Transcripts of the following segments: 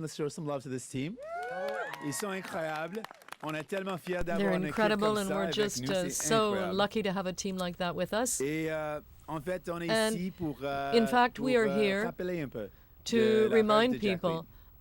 let's show some love to this team. Ils sont incroyables. On est tellement fiers d'avoir They're une équipe incredible, comme and ça we're avec just nous. C'est so incroyable. lucky to have a team like that with us. Et en fait, on est And ici pour, in fact, we are pour, here rappeler un peu to de la remind rêve de Jack people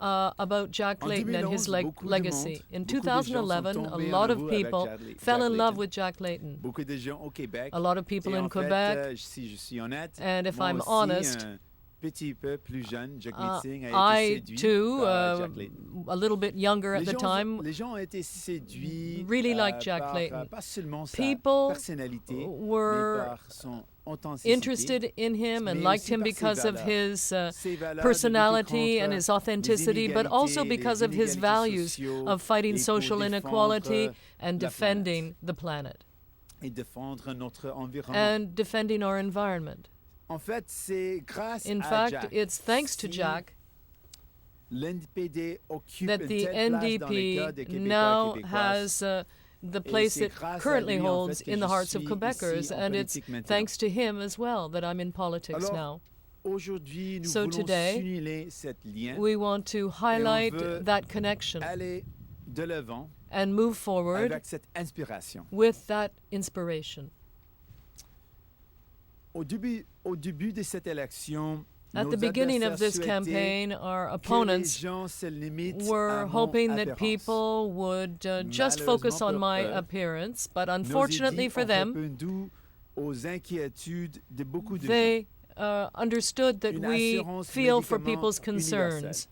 Layton. about Jack En Layton and his 2011, beaucoup de legacy. monde, In beaucoup de gens sont 2011, a tombés lot en of amour avec people Jack fell in love Layton. with Jack Layton. Beaucoup de gens au Québec. A lot of people Et in en fait, Quebec. si je suis honnête, And if moi I'm aussi, honest, un petit peu plus jeune, Jagmeet Singh a été I séduit too, par Jack Layton. a little bit younger at the time, Les gens ont été séduits really liked Jack par, Layton. pas seulement sa People personnalité, were mais par son authenticité. interested in him and mais liked aussi him par ses because of valeurs. his Ses valeurs de personality lutter and contre his authenticity, but also les because of his inégalités values sociaux of fighting et pour social inequality défendre and la defending the planet et défendre notre environnement. and defending our environment. En fait, c'est grâce In à fact, Jack it's thanks to si Jack l'NDPD occupe that une the telle place dans les cœurs NDP des Québécois et now Québécoises. has the place c'est it grâce à currently lui, en holds fait, que in the je hearts of suis Quebecers, ici en and it's politique maintenant. thanks to him as well that I'm in politics Alors, now. Aujourd'hui, nous So voulons today, signaler cette lien We want to highlight veut that connection aller de l'avant and move forward avec cette inspiration. with that inspiration. Au début de cette élection, At nos the beginning of adversaires this souhaitaient campaign, our que les opponents gens se limitent à were mon hoping that apparence. people would just focus on my Malheureusement pour eux, appearance, but Nos unfortunately édits for ont them, répondu aux inquiétudes de beaucoup de gens. they understood that Une we assurance feel for médicament people's universelle. concerns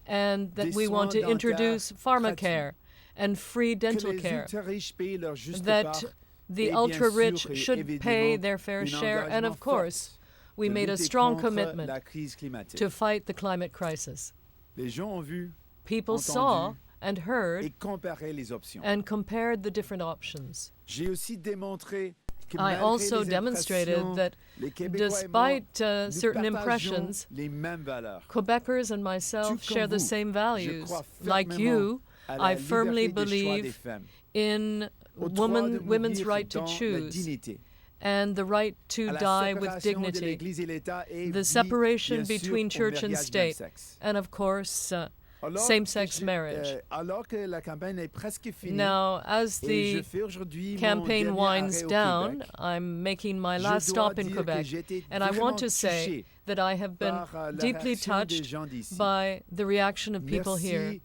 and that Des we want to soins introduce dentaires pharmacare and free Que dental les care, ultra-riches payent leur juste that part, the et bien ultra-rich sûr et should pay évidemment their fair un share, and engagement of course, fort we de made a lutter strong contre commitment la crise climatique. to fight the climate crisis. Les gens ont vu People entendu saw and heard et comparé les options. and compared the different options. J'ai aussi démontré que I malgré also les demonstrated impressions, that les Québécois et despite moi, nous certain partageons impressions, les mêmes valeurs. Quebecers and myself Tout share comme the vous, same je values. crois Like you, à la I firmly liberté de choix des believe femmes, in au droit de women's mourir right to dans la choose dignité, and the right to à la die with séparation de dignity, l'Église et l'État et the oui, separation bien sûr, between au church and mariage state, même-sexe. and of course, Alors same-sex que marriage. alors que la campagne est presque finie, Now, as et je the fais aujourd'hui mon campaign dernier winds arrêt au down, Québec, I'm making my je last dois stop in dire que Quebec, j'ai été and I want vraiment to say touché that I have been par la deeply réaction des touched gens d'ici. by the reaction of people Merci here.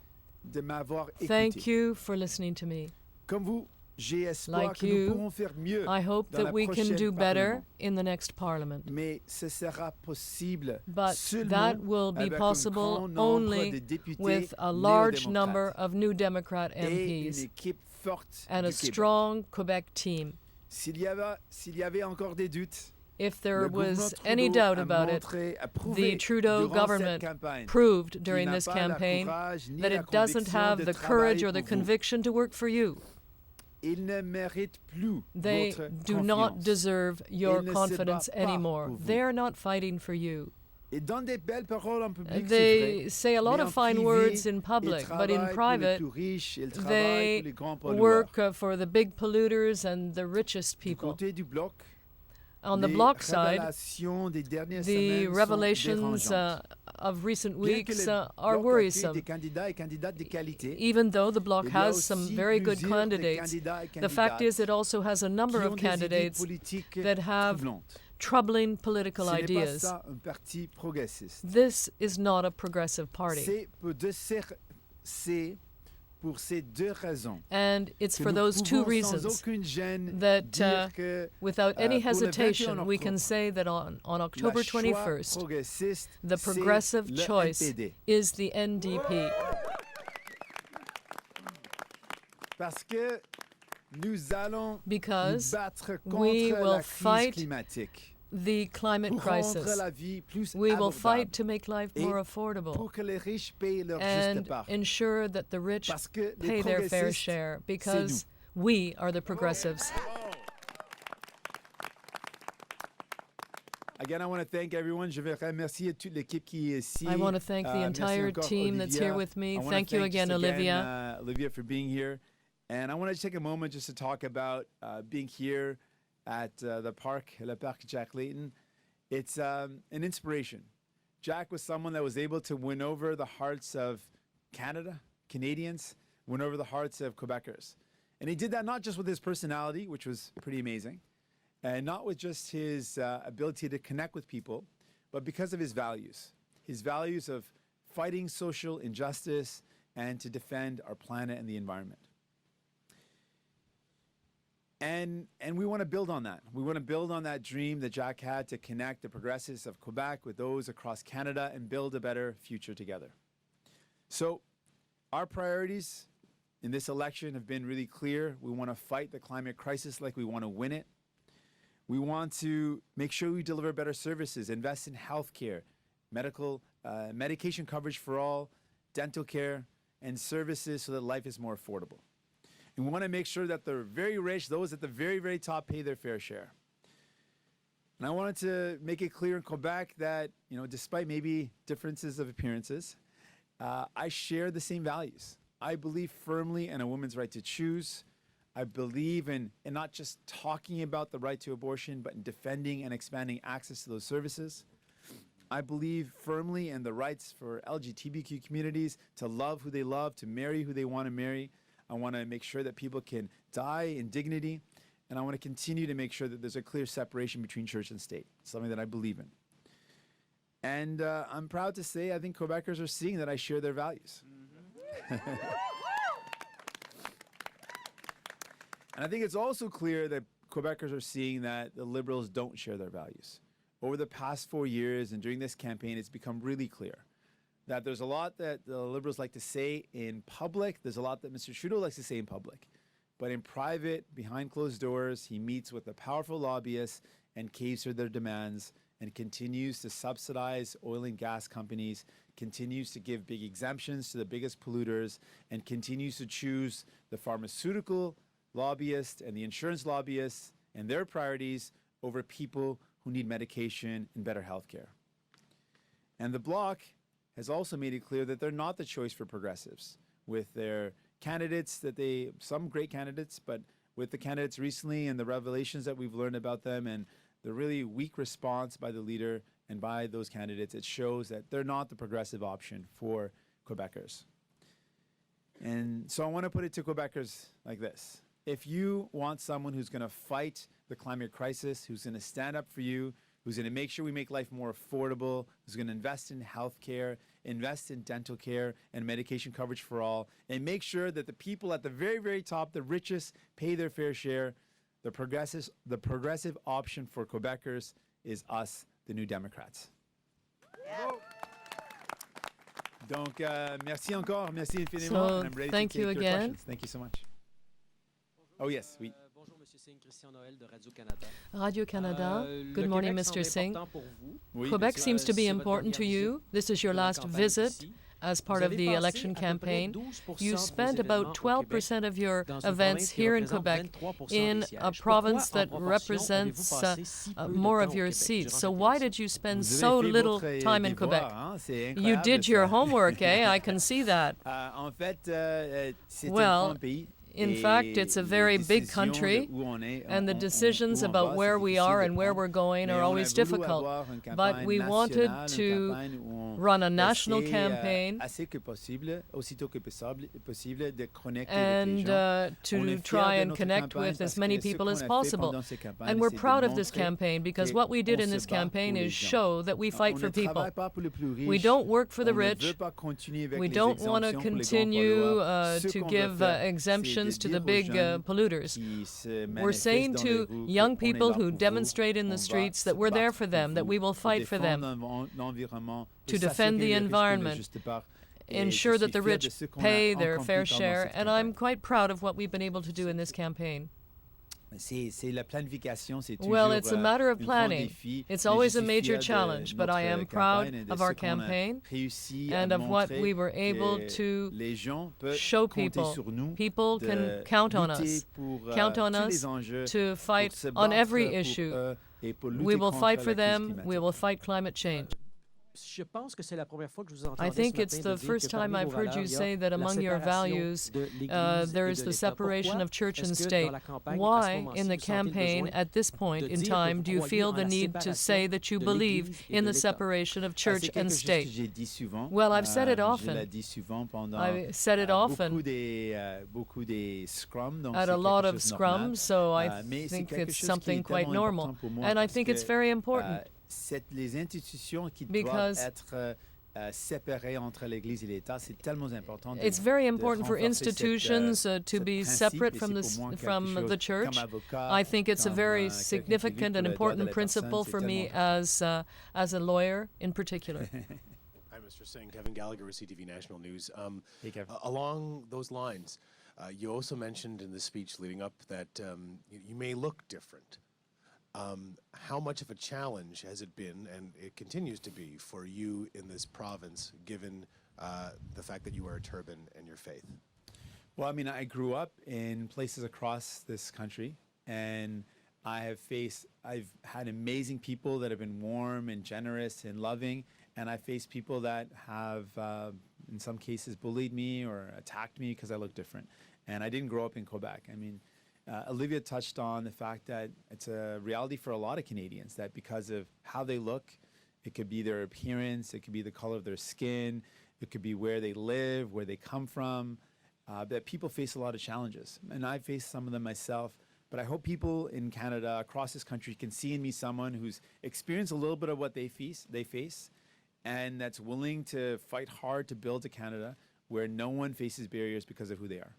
de m'avoir Thank écouté. you for listening to me. Comme vous, j'ai espoir Like que you, nous pourrons faire mieux I hope dans la that we can prochaine do better Parlement. in the next parliament. Mais ce sera possible But seulement that will be avec un possible grand nombre only de députés with a large number néo-démocrates of new Democrat et une MPs équipe forte and du a Québec. strong Quebec team. S'il y avait encore des doutes, If there le gouvernement was Trudeau any doubt a about it, montré, a the prouvé Trudeau durant cette government campagne proved qu'il during n'a this pas la campaign courage ni that la it doesn't conviction have de the travailler courage or the pour vous. conviction to work for you. Il ne mérite plus They votre do not confiance. deserve your Il ne se confidence bat pas anymore. pour vous. They're not fighting for you. Et dans des belles paroles en public, c'est They vrai, say a lot mais of en fine privé, words in ils public, but in travaillent pour les private, plus riches, ils travaillent they pour les grands pollueurs. work for the big polluters and the richest Du people. côté du Bloc, On the les Bloc side, révélations des dernières the semaines sont revelations dérangeantes. of recent Bien que weeks le are Bloc accueille worrisome. des candidats et candidates de qualité, Even though the Bloc il y a has some aussi very good plusieurs de candidates, candidats et the fact is candidates it also has a number qui of ont des idées candidates politiques that have troublantes. troubling political Ce n'est pas ideas. ça un parti progressiste. This is not a progressive party. C'est pour ces deux raisons And it's que for nous those two pouvons sans reasons aucune gêne that, dire que without any pour le 21 hesitation, we can octobre, say that on October la choix 21st, progressiste, the c'est progressive le choice NPD. is the NDP. Parce que nous allons nous Because battre we contre will la crise fight climatique, the climate pour rendre crisis. la vie plus We will abordable, fight to make life et more affordable pour que les riches payent leur and juste part. ensure that the rich Parce que les pay their fair progressistes, share, c'est because we are the progressives. Again, I want to thank everyone. Je veux remercier toute l'équipe qui est ici. I want to thank the Merci entire encore, team that's here Olivia. with me. I wanna Thank you thank again, just Olivia. Olivia, for being here. And I want to take a moment just to talk about being here at the park, Le Parc Jack Layton. It's an inspiration. Jack was someone that was able to win over the hearts of Canada, Canadians, win over the hearts of Quebecers. And he did that not just with his personality, which was pretty amazing, and not with just his ability to connect with people, but because of his values of fighting social injustice and to defend our planet and the environment. And we want to build on that. We want to build on that dream that Jack had to connect the progressives of Quebec with those across Canada and build a better future together. So our priorities in this election have been really clear. We want to fight the climate crisis like we want to win it. We want to make sure we deliver better services, invest in healthcare, medication coverage for all, dental care, and services so that life is more affordable. And we want to make sure that the very rich, those at the very, very top, pay their fair share. And I wanted to make it clear in Quebec that, despite maybe differences of appearances, I share the same values. I believe firmly in a woman's right to choose. I believe in not just talking about the right to abortion, but in defending and expanding access to those services. I believe firmly in the rights for LGBTQ communities to love who they love, to marry who they want to marry. I want to make sure that people can die in dignity, and I want to continue to make sure that there's a clear separation between church and state, something that I believe in. And I'm proud to say I think Quebecers are seeing that I share their values. And I think it's also clear that Quebecers are seeing that the Liberals don't share their values. Over the past 4 years and during this campaign, it's become really clear that there's a lot that the Liberals like to say in public. There's a lot that Mr. Trudeau likes to say in public. But in private, behind closed doors, he meets with the powerful lobbyists and caves for their demands and continues to subsidize oil and gas companies, continues to give big exemptions to the biggest polluters, and continues to choose the pharmaceutical lobbyists and the insurance lobbyists and their priorities over people who need medication and better health care. And the Bloc has also made it clear that they're not the choice for progressives with their candidates, some great candidates, but with the candidates recently and the revelations that we've learned about them and the really weak response by the leader and by those candidates, it shows that they're not the progressive option for Quebecers. And so I want to put it to Quebecers like this. If you want someone who's going to fight the climate crisis, who's going to stand up for you, who's going to make sure we make life more affordable, who's going to invest in health care, invest in dental care and medication coverage for all, and make sure that the people at the very, very top, the richest, pay their fair share, the progressive option for Quebecers is us, the New Democrats. Yeah. Donc, merci encore, merci infiniment. So, and I'm ready thank to you take your again. questions. Thank you so much. Oh, yes, oui. Bonjour, Monsieur Singh, Christian Noël de Radio-Canada. Radio-Canada. Good morning, Mr. Singh. Oui, Quebec bien sûr. seems to be important to you. This is your last visit as part of the election campaign. You spent about 12% of your events here in Quebec in a province that represents more of your seats. So why did you spend so little time in Quebec? You did your homework, eh? I can see that. Well, in fact, it's a very big country, and the decisions about where we are and where we're going are always difficult. But we wanted to run a national campaign and to try and connect with as many people as possible. And we're proud of this campaign because what we did in this campaign is show that we fight for people. We don't work for the rich. We don't want to continue to give exemptions to the big polluters. We're saying to young people who demonstrate in the streets that we're there for them, that we will fight for them, to defend the environment, ensure that the rich pay their fair share, and I'm quite proud of what we've been able to do in this campaign. Well, it's a matter of planning. It's always a major challenge, but I am proud of our campaign and of what we were able to show people. People can count on us to fight on every issue. We will fight for them. We will fight climate change. I think it's the first time I've heard you say that among your values there is the separation of church and state. Why, in the campaign at this point in time, do you feel the need to say that you believe in the separation of church and state? Well, I've said it often. I said it often at a lot of scrums, so I think it's something quite normal. And I think it's very important. Because it's very important for institutions to be separate from the church. I think it's a very significant and important principle for me as a lawyer in particular. Hi, Mr. Singh. Kevin Gallagher with CTV National News. Hey, Kevin. Along those lines, you also mentioned in the speech leading up that you may look different. How much of a challenge has it been, and it continues to be, for you in this province, given the fact that you wear a turban and your faith? Well, I mean, I grew up in places across this country, and I've had amazing people that have been warm and generous and loving, and I faced people that have, in some cases, bullied me or attacked me because I look different. And I didn't grow up in Quebec. I mean, Olivia touched on the fact that it's a reality for a lot of Canadians that because of how they look, it could be their appearance, it could be the color of their skin, it could be where they live, where they come from, that people face a lot of challenges. And I've faced some of them myself, but I hope people in Canada, across this country, can see in me someone who's experienced a little bit of what they face, and that's willing to fight hard to build a Canada where no one faces barriers because of who they are.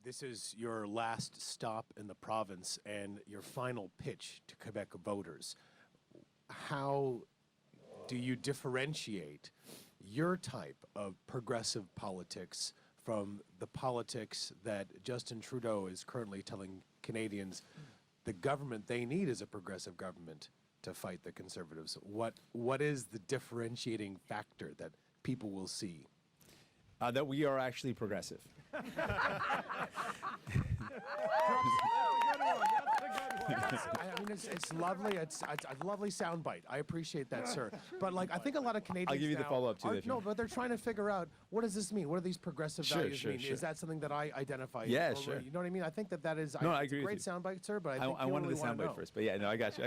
This is your last stop in the province and your final pitch to Quebec voters. How do you differentiate your type of progressive politics from the politics that Justin Trudeau is currently telling Canadians the government they need is a progressive government to fight the Conservatives? What is the differentiating factor that people will see? That we are actually progressive. I mean, it's lovely. It's a lovely soundbite. I appreciate that, sir. But like, I think a lot of Canadians I'll give you the follow-up too. No, but they're trying to figure out, what does this mean? What do these progressive values mean? Is that something that I identify? Yeah, sure. You know what I mean? I think that is. No, I agree. Great soundbite, sir. But I wanted the soundbite first. But yeah, no, I got you.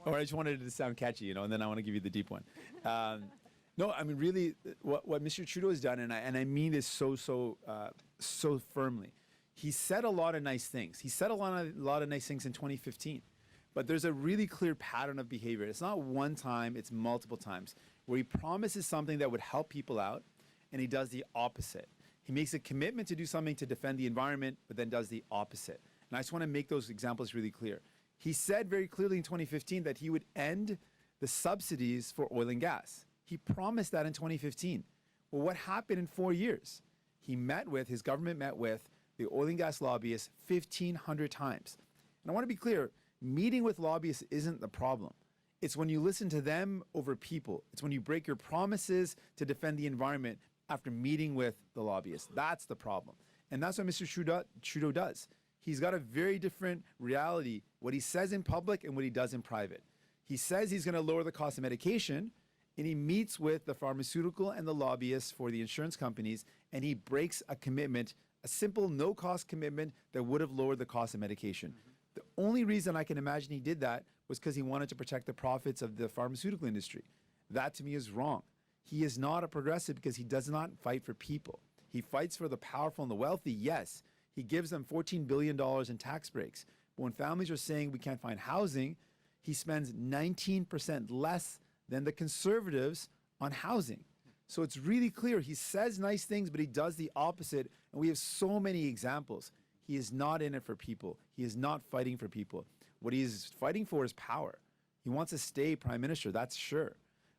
Or I just wanted it to sound catchy, and then I want to give you the deep one. No, I mean, really, what Mr. Trudeau has done, and I mean this so firmly. He said a lot of nice things. He said a lot of nice things in 2015, but there's a really clear pattern of behavior. It's not one time; it's multiple times where he promises something that would help people out, and he does the opposite. He makes a commitment to do something to defend the environment, but then does the opposite. And I just want to make those examples really clear. He said very clearly in 2015 that he would end the subsidies for oil and gas. He promised that in 2015. Well, what happened in 4 years? His government met with the oil and gas lobbyists 1,500 times. And I want to be clear, meeting with lobbyists isn't the problem. It's when you listen to them over people. It's when you break your promises to defend the environment after meeting with the lobbyists. That's the problem. And that's what Mr. Trudeau does. He's got a very different reality, what he says in public and what he does in private. He says he's going to lower the cost of medication, and he meets with the pharmaceutical and the lobbyists for the insurance companies, and he breaks a commitment, a simple no-cost commitment that would have lowered the cost of medication. The only reason I can imagine he did that was because he wanted to protect the profits of the pharmaceutical industry. That, to me, is wrong. He is not a progressive because he does not fight for people. He fights for the powerful and the wealthy, yes. He gives them $14 billion in tax breaks. But when families are saying we can't find housing, he spends 19% less than the Conservatives on housing. So it's really clear. He says nice things, but he does the opposite. And we have so many examples. He is not in it for people. He is not fighting for people. What he is fighting for is power. He wants to stay prime minister, that's sure.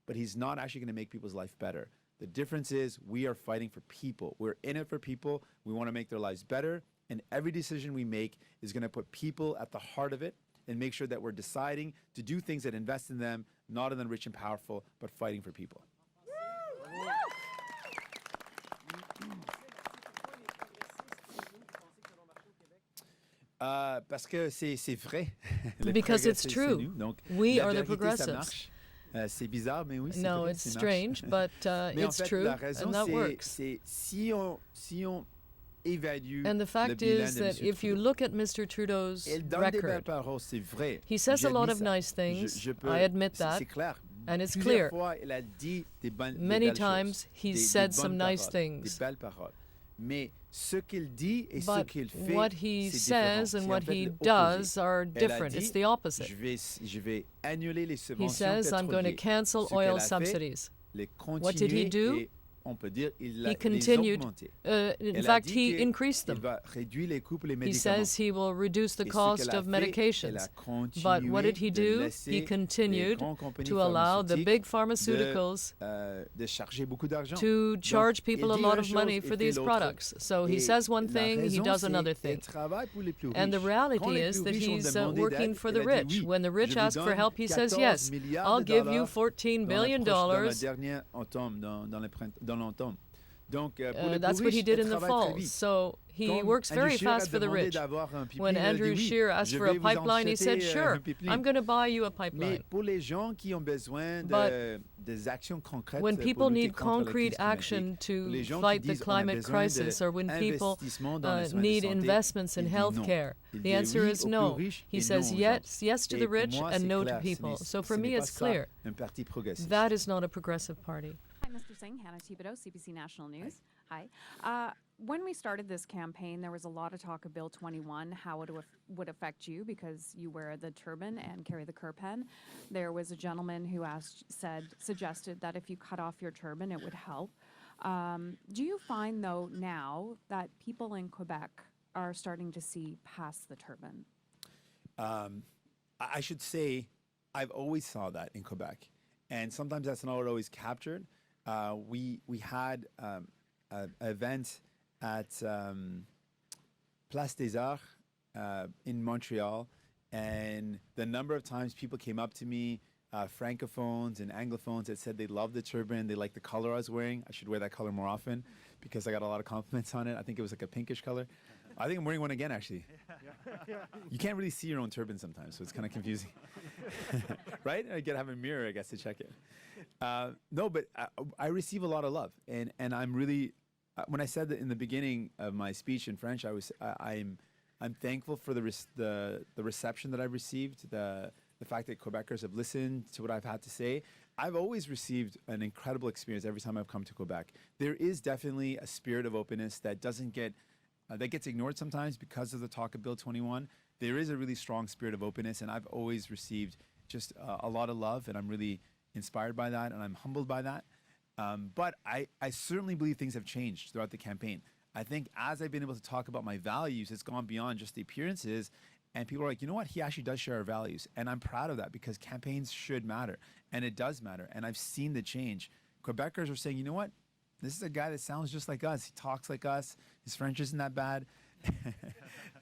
But he's not actually going to make people's life better. The difference is we are fighting for people. We're in it for people. We want to make their lives better. And every decision we make is going to put people at the heart of it and make sure that we're deciding to do things that invest in them, not in the rich and powerful, but fighting for people. Parce que c'est vrai. Because it's true. Donc, we la are the vérité, ça progressives. marche. C'est bizarre, mais oui, c'est No, vrai, it's ça marche. strange, but Mais en it's fait, true, la raison, and that works. c'est si on évalue And the le fact bilan is de that M. if you Trudeau, look at Mr. Trudeau's il donne des belles record, paroles, c'est vrai. he says a lot J'admets of ça. nice things. Je peux- I admit that. C'est clair. And it's Plusieurs clear. fois, il a dit des bonnes, Many des belles times choses, he's des said bonnes some nice paroles, things. Des belles paroles. Mais ce qu'il dit et ce But qu'il fait, what he c'est says différent. and C'est what en fait he l'opposé. does are Elle a different. dit, It's the opposite. je vais annuler les He subventions says, I'm going to pétrolières. cancel Ce qu'elle oil a fait, subsidies. les What did he continuer do? et on peut dire il He les continued. augmenter. In Elle a fact, dit he qu'il increased them. va réduire les coûts pour les He médicaments. says he will reduce the Et ce cost qu'elle a of fait, medications. elle a But what did he continué de do? laisser He les continued grandes compagnies to allow the pharmaceutiques big pharmaceuticals de charger beaucoup d'argent. to charge Donc, people il a dit lot une of chose money et for fait these l'autre. products. So he Et says one la thing, he raison, does c'est another qu'elle thing. travaille pour les plus And the riches. reality Quand les is plus that riches ont he's demandé working d'aide, for elle the a dit rich. oui. When the rich Je vous ask for donne help, he says 14 yes. milliards I'll de give you dollars $14 billion. dans le dernier automne, dans l'automne. Donc, pour les That's plus what he riches, did elle in the travaille très fall. vite. So he Quand works Andrew very Scheer a fast for the demandé rich. d'avoir un pipeline, When elle a dit Andrew oui, Scheer asked je for a vais vous en pipeline, he said, acheter, sure, un pipeline. I'm going to buy you a Mais pipeline. pour les gens qui ont besoin But des actions concrètes When pour people lutter need contre la concrete crise climatique, action to les gens qui fight the disent on a climate besoin crisis, or when people d'investissements dans les soins de need santé, investments in il dit health non. care, Il the dit answer oui is aux no. plus riches He et says non aux yes, gens. yes to Et the pour rich moi, and c'est no clair, to people. So for ce me, n'est pas it's ça, clear. un parti progressiste. That is not a progressive party. Hi, Mr. Singh. Hannah Thibodeau, CBC National News. Hi. When we started this campaign, there was a lot of talk of Bill 21, how it would affect you because you wear the turban and carry the curpen. There was a gentleman who suggested that if you cut off your turban, it would help. Do you find, though, now that people in Quebec are starting to see past the turban? I should say, I've always saw that in Quebec, and sometimes that's not always captured. We had an event at Place des Arts in Montreal, and the number of times people came up to me, francophones and anglophones, that said they loved the turban, they liked the color I was wearing. I should wear that color more often because I got a lot of compliments on it. I think it was like a pinkish color. I think I'm wearing one again, actually. You can't really see your own turban sometimes, so it's kind of confusing. Right? I gotta have a mirror, I guess, to check it. No, but I receive a lot of love, and I'm really, when I said that in the beginning of my speech in French, I'm thankful for the reception that I've received, the fact that Quebecers have listened to what I've had to say. I've always received an incredible experience every time I've come to Quebec. There is definitely a spirit of openness that doesn't get that gets ignored sometimes because of the talk of Bill 21. There is a really strong spirit of openness, and I've always received just a lot of love, and I'm really inspired by that, and I'm humbled by that. But I certainly believe things have changed throughout the campaign. I think as I've been able to talk about my values, it's gone beyond just the appearances, and people are like, you know what, he actually does share our values. And I'm proud of that because campaigns should matter, and it does matter, and I've seen the change. Quebecers are saying, you know what, this is a guy that sounds just like us. He talks like us. His French isn't that bad.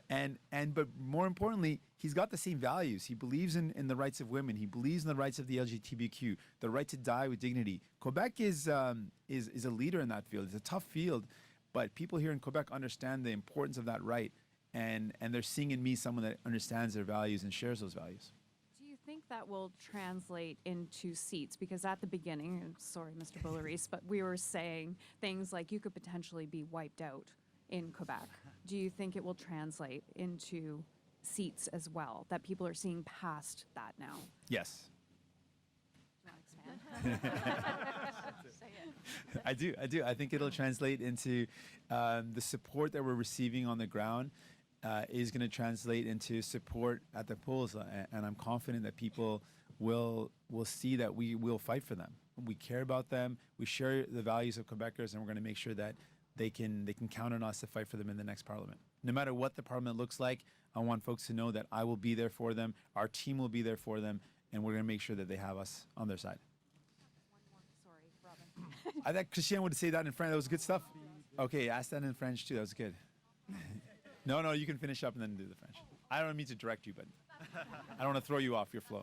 But more importantly, he's got the same values. He believes in the rights of women. He believes in the rights of the LGBTQ, the right to die with dignity. Quebec is a leader in that field. It's a tough field, but people here in Quebec understand the importance of that right, and they're seeing in me someone that understands their values and shares those values. Do you think that will translate into seats? Because at the beginning, and sorry, Mr. Boulerice, but we were saying things like you could potentially be wiped out in Quebec. Do you think it will translate into seats as well, that people are seeing past that now? Yes. Do you want to expand? I do. I think it'll translate into the support that we're receiving on the ground is going to translate into support at the polls, and I'm confident that people will see that we will fight for them. We care about them. We share the values of Quebecers, and we're going to make sure that they can count on us to fight for them in the next parliament. No matter what the parliament looks like, I want folks to know that I will be there for them. Our team will be there for them, and we're going to make sure that they have us on their side. Sorry, Robin. I thought Christian would say that in French. That was good stuff. Okay, ask that in French too. That was good. No, you can finish up and then do the French. I don't mean to direct you, but I don't want to throw you off your flow.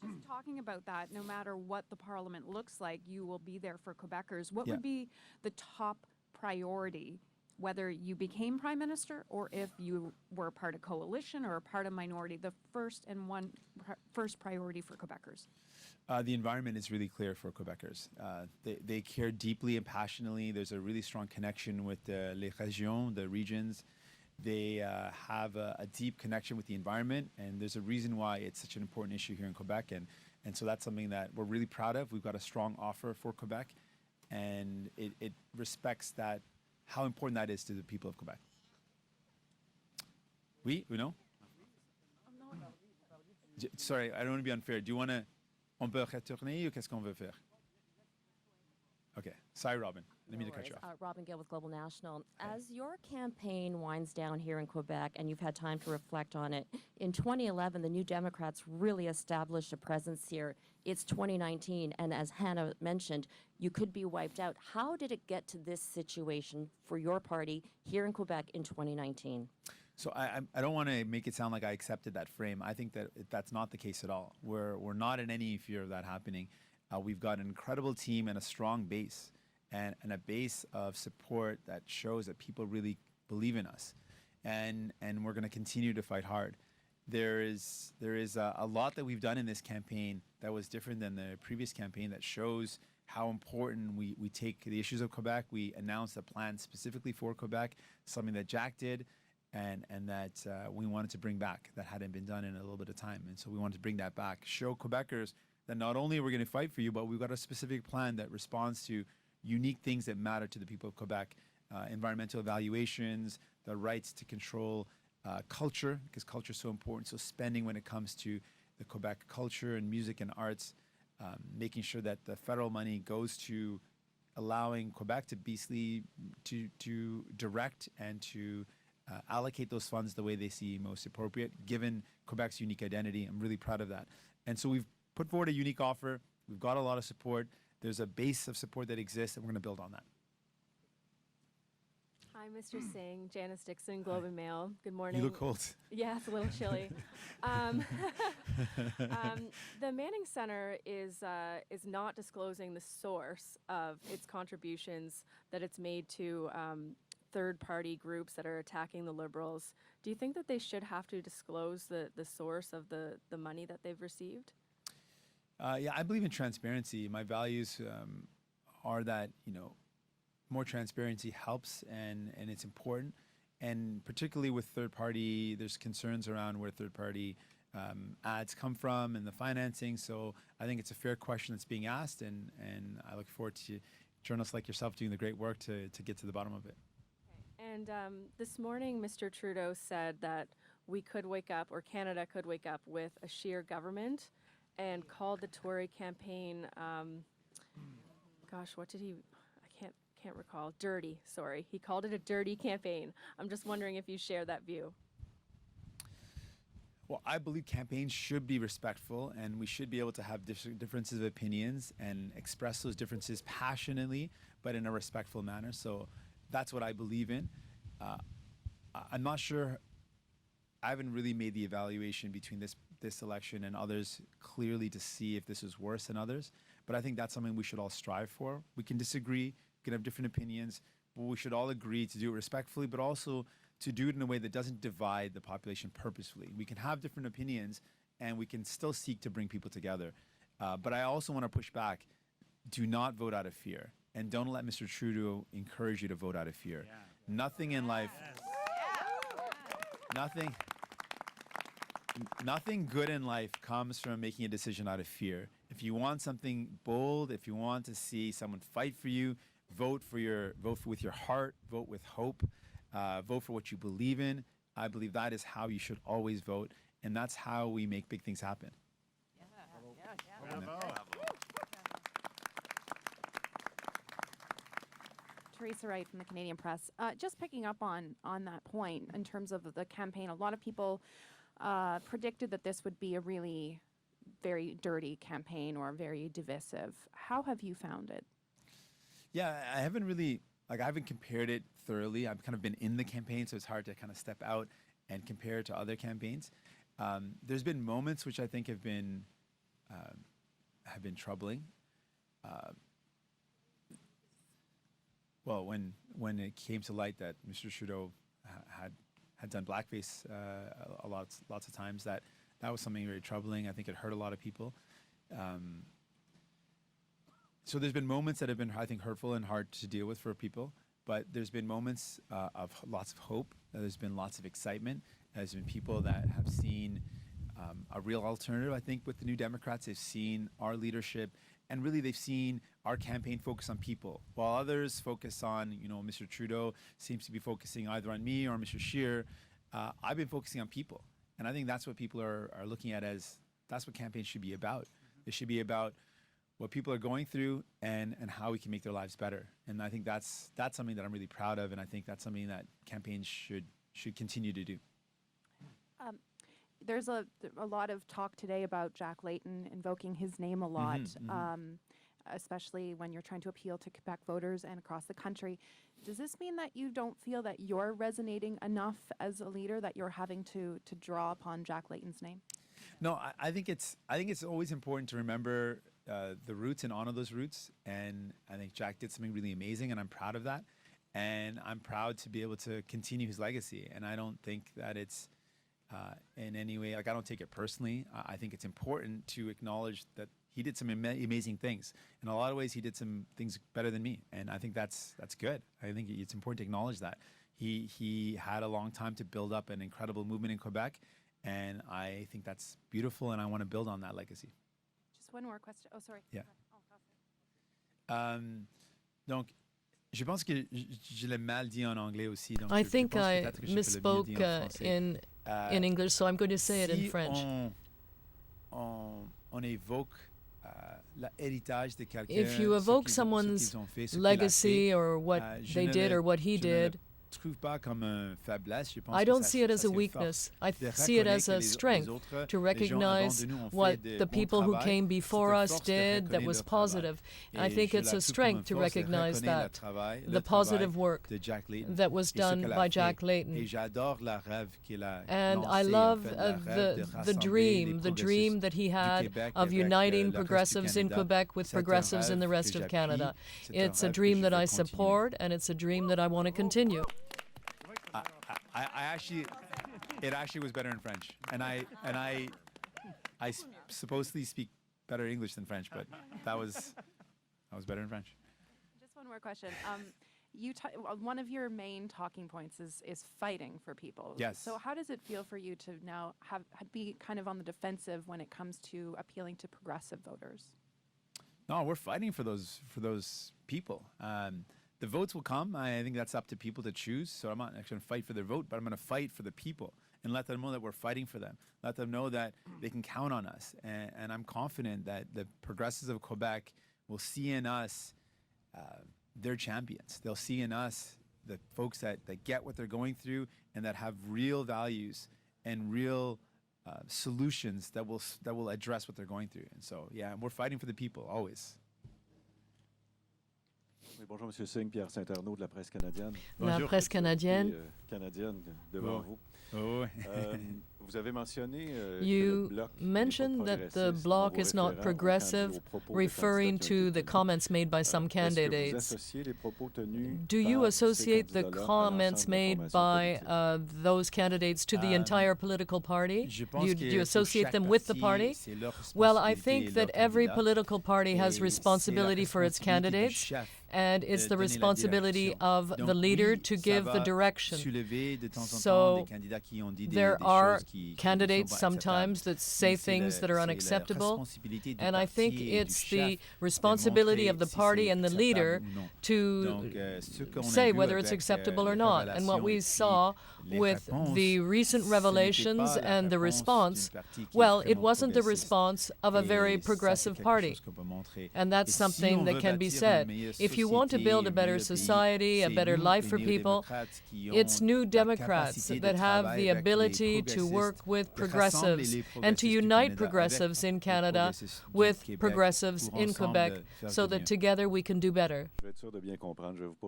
Just talking about that, no matter what the parliament looks like, you will be there for Quebecers. What Yeah. would be the top priority whether you became prime minister or if you were a part of coalition or a part of minority, the first priority for Quebecers? The environment is really clear for Quebecers. They care deeply and passionately. There's a really strong connection with les régions, the regions. They have a deep connection with the environment, and there's a reason why it's such an important issue here in Quebec. And so that's something that we're really proud of. We've got a strong offer for Quebec, and it respects that, how important that is to the people of Quebec. Oui, Uno? Sorry, I don't want to be unfair. Do you want to... On peut retourner ou qu'est-ce qu'on veut faire? Okay. Sorry, Robin. Let me cut you off. Robin Gill with Global National. As your campaign winds down here in Quebec and you've had time to reflect on it, in 2011, the New Democrats really established a presence here. It's 2019, and as Hannah mentioned, you could be wiped out. How did it get to this situation for your party here in Quebec in 2019? So I don't want to make it sound like I accepted that frame. I think that that's not the case at all. We're not in any fear of that happening. We've got an incredible team and a strong base, and a base of support that shows that people really believe in us, and we're going to continue to fight hard. There is a lot that we've done in this campaign that was different than the previous campaign, that shows how important we take the issues of Quebec. We announced a plan specifically for Quebec, something that Jack did, and that we wanted to bring back, that hadn't been done in a little bit of time. And so we wanted to bring that back, show Quebecers that not only are we going to fight for you, but we've got a specific plan that responds to unique things that matter to the people of Quebec, environmental evaluations, the rights to control culture, because culture is so important. So spending when it comes to the Quebec culture and music and arts, making sure that the federal money goes to allowing Quebec to basically to direct and to allocate those funds the way they see most appropriate, given Quebec's unique identity. I'm really proud of that. And so we've put forward a unique offer. We've got a lot of support. There's a base of support that exists, and we're going to build on that. Hi, Mr. Singh. Janice Dixon, Globe and Mail. Good morning. You look cold. Yeah, it's a little chilly. The Manning Center is not disclosing the source of its contributions that it's made to third-party groups that are attacking the Liberals. Do you think that they should have to disclose the source of the money that they've received? Yeah, I believe in transparency. My values are that, more transparency helps, and it's important. And particularly with third-party, there's concerns around where third-party ads come from and the financing. So I think it's a fair question that's being asked, and I look forward to journalists like yourself doing the great work to get to the bottom of it. And this morning, Mr. Trudeau said that we could wake up, or Canada could wake up, with a sheer government, and called the Tory campaign, gosh, what did he, I can't recall, dirty, sorry. He called it a dirty campaign. I'm just wondering if you share that view. Well, I believe campaigns should be respectful, and we should be able to have differences of opinions and express those differences passionately, but in a respectful manner. So that's what I believe in. I'm not sure, I haven't really made the evaluation between this election and others clearly to see if this is worse than others, but I think that's something we should all strive for. We can disagree, we can have different opinions, but we should all agree to do it respectfully, but also to do it in a way that doesn't divide the population purposefully. We can have different opinions, and we can still seek to bring people together. But I also want to push back. Do not vote out of fear, and don't let Mr. Trudeau encourage you to vote out of fear. Yeah. Nothing in life, nothing good in life comes from making a decision out of fear. If you want something bold, if you want to see someone fight for you, vote with your heart, vote with hope, vote for what you believe in. I believe that is how you should always vote, and that's how we make big things happen. Teresa Wright from the Canadian Press. Just picking up on that point in terms of the campaign, a lot of people predicted that this would be a really very dirty campaign or very divisive. How have you found it? Yeah, I haven't really, I haven't compared it thoroughly. I've kind of been in the campaign, so it's hard to kind of step out and compare it to other campaigns. There's been moments which I think have been troubling. well, when it came to light that Mr. Trudeau had done blackface lots of times, that was something very troubling. I think it hurt a lot of people. So there's been moments that have been, I think, hurtful and hard to deal with for people. But there's been moments of lots of hope. There's been lots of excitement. There's been people that have seen a real alternative, I think, with the New Democrats. They've seen our leadership, and really they've seen our campaign focus on people. While others focus on, Mr. Trudeau seems to be focusing either on me or Mr. Scheer, I've been focusing on people. And I think that's what people are looking at as, that's what campaigns should be about. It should be about what people are going through and how we can make their lives better. And I think that's something that I'm really proud of, and I think that's something that campaigns should continue to do. There's a lot of talk today about Jack Layton, invoking his name a lot, especially when you're trying to appeal to Quebec voters and across the country. Does this mean that you don't feel that you're resonating enough as a leader, that you're having to draw upon Jack Layton's name? No, I think it's always important to remember the roots and honor those roots. And I think Jack did something really amazing, and I'm proud of that. And I'm proud to be able to continue his legacy. And I don't think that it's in any way, I don't take it personally. I think it's important to acknowledge that he did some amazing things. In a lot of ways, he did some things better than me. And I think that's good. I think it's important to acknowledge that. He had a long time to build up an incredible movement in Quebec. And I think that's beautiful, and I want to build on that legacy. Just one more question. Oh, sorry. Yeah. Donc, je pense que je l'ai mal dit en anglais aussi. Donc I think I misspoke in English, so I'm going to say it in French. On évoque l'héritage de quelqu'un, if you evoke someone's legacy or what they did or what he did, I don't see it as a weakness. I see it as a strength to recognize what the people who came before us did that was positive. I think it's a strength to recognize that, the positive work that was done by Jack Layton. And I love the dream that he had of uniting progressives in Quebec with progressives in the rest of Canada. It's a dream that I support, and it's a dream that I want to continue. It actually was better in French, and I supposedly speak better English than French, but that was better in French. Just one more question. One of your main talking points is fighting for people. Yes. So how does it feel for you to now be kind of on the defensive when it comes to appealing to progressive voters? No, we're fighting for those people. The votes will come. I think that's up to people to choose. So I'm not actually going to fight for their vote, but I'm going to fight for the people and let them know that we're fighting for them. Let them know that they can count on us. And I'm confident that the progressives of Quebec will see in us their champions. They'll see in us the folks that get what they're going through and that have real values and real solutions that will address what they're going through. And so, yeah, we're fighting for the people, always. Oui, bonjour, Monsieur Singh, Pierre Saint-Arnaud de la presse canadienne. La presse canadienne. Canadienne devant vous. Oh. Vous avez mentionné you mentioned that the Bloc is not progressive, referring to the comments made by some candidates. Do you associate the comments made by those candidates to the entire political party? Do you associate them with the party? Well, I think that every political party has responsibility for its candidates, and it's the responsibility of the leader to give the direction. So there are candidates sometimes that say things that are unacceptable, and I think it's the responsibility of the party and the leader to say whether it's acceptable or not. And what we saw with the recent revelations and the response, well, it wasn't the response of a very progressive party. And that's something that can be said. If you want to build a better society, a better life for people, it's New Democrats that have the ability to work with progressives and to unite progressives in Canada with progressives in Quebec so that together we can do better.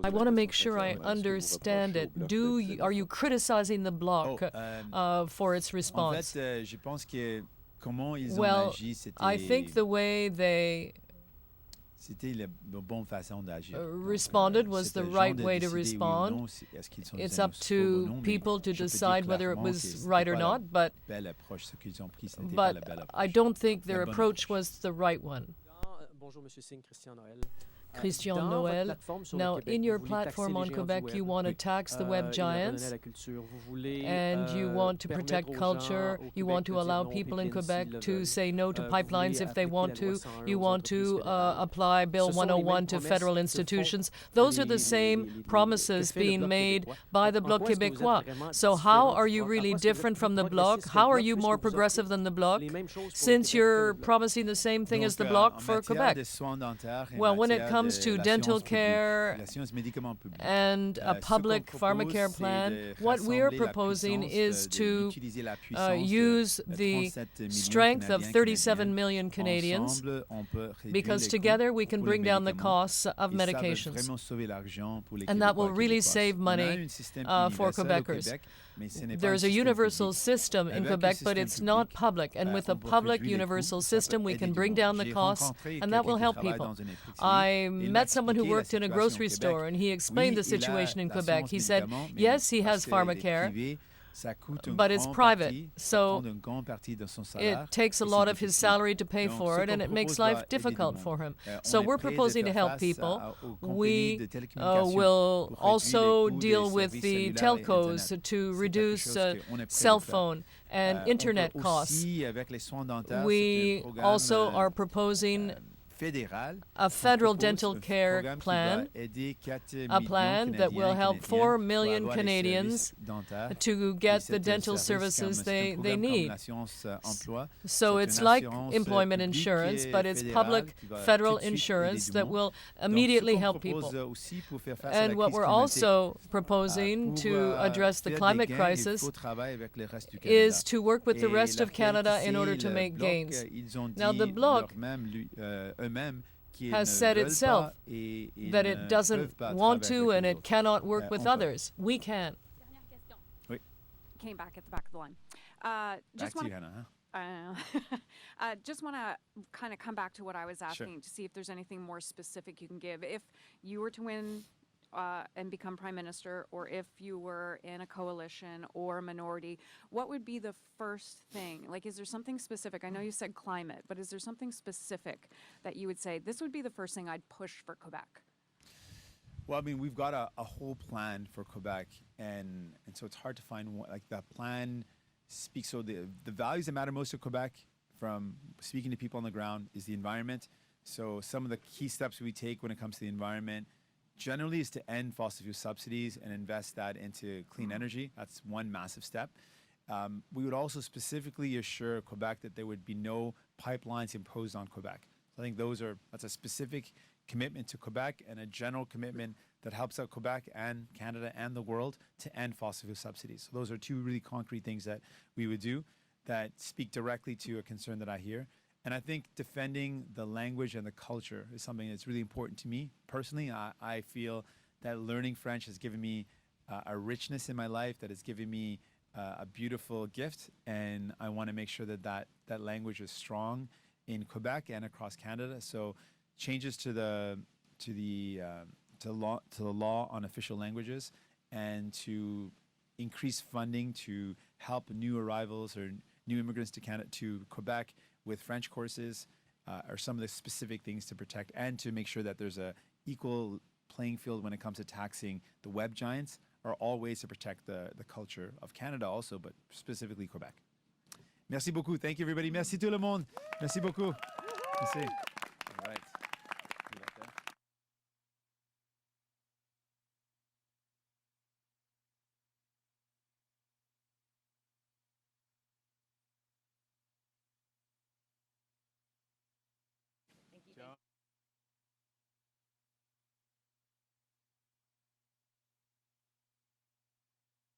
I want to make sure I understand it. Are you criticizing the Bloc for its response? Well, I think the way they responded was the right way to respond. It's up to people to decide whether it was right or not, but I don't think their approach was the right one. Bonjour, Monsieur Singh, Christian Noël. Christian Noël. Now, in your platform on Quebec, you want to tax the web giants, and you want to protect culture. You want to allow people in Quebec to say no to pipelines if they want to. You want to apply Bill 101 to federal institutions. Those are the same promises being made by the Bloc Québécois. So how are you really different from the Bloc? How are you more progressive than the Bloc, since you're promising the same thing as the Bloc for Quebec? Well, when it comes to dental care and a public pharmacare plan, what we're proposing is to use the strength of 37 million Canadians, because together we can bring down the costs of medications. And that will really save money for Quebecers. There's a universal system in Quebec, but it's not public. And with a public universal system, we can bring down the costs, and that will help people. I met someone who worked in a grocery store, and he explained the situation in Quebec. He said, yes, he has pharmacare, but it's private, so it takes a lot of his salary to pay for it, and it makes life difficult for him. So we're proposing to help people. We will also deal with the telcos to reduce cell phone and internet costs. We also are proposing a federal dental care plan, a plan that will help 4 million Canadians to get the dental services they need. So it's like employment insurance, but it's public federal insurance that will immediately help people. And what we're also proposing to address the climate crisis is to work with the rest of Canada in order to make gains. Now, the Bloc has said itself that it doesn't want to and it cannot work with others. We can. Came back at the back of the line. Just want to kind of come back to what I was asking to see if there's anything more specific you can give. If you were to win and become Prime Minister, or if you were in a coalition or a minority, what would be the first thing? Like, is there something specific? I know you said climate, but is there something specific that you would say, this would be the first thing I'd push for Quebec? Well, I mean, we've got a whole plan for Quebec, and so it's hard to find one. Like, that plan speaks, so the values that matter most to Quebec, from speaking to people on the ground, is the environment. So some of the key steps we take when it comes to the environment generally is to end fossil fuel subsidies and invest that into clean energy. That's one massive step. We would also specifically assure Quebec that there would be no pipelines imposed on Quebec. So I think that's a specific commitment to Quebec and a general commitment that helps out Quebec and Canada and the world to end fossil fuel subsidies. So those are two really concrete things that we would do that speak directly to a concern that I hear. And I think defending the language and the culture is something that's really important to me. Personally, I feel that learning French has given me a richness in my life, that has given me a beautiful gift. And I want to make sure that language is strong in Quebec and across Canada. So changes to the law on official languages, and to increase funding to help new arrivals or new immigrants to Canada, to Quebec, with French courses, are some of the specific things to protect, and to make sure that there's a equal playing field when it comes to taxing the web giants, are all ways to protect the culture of Canada also, but specifically Quebec. Merci beaucoup. Thank you, everybody. Merci tout le monde. Merci beaucoup. Merci.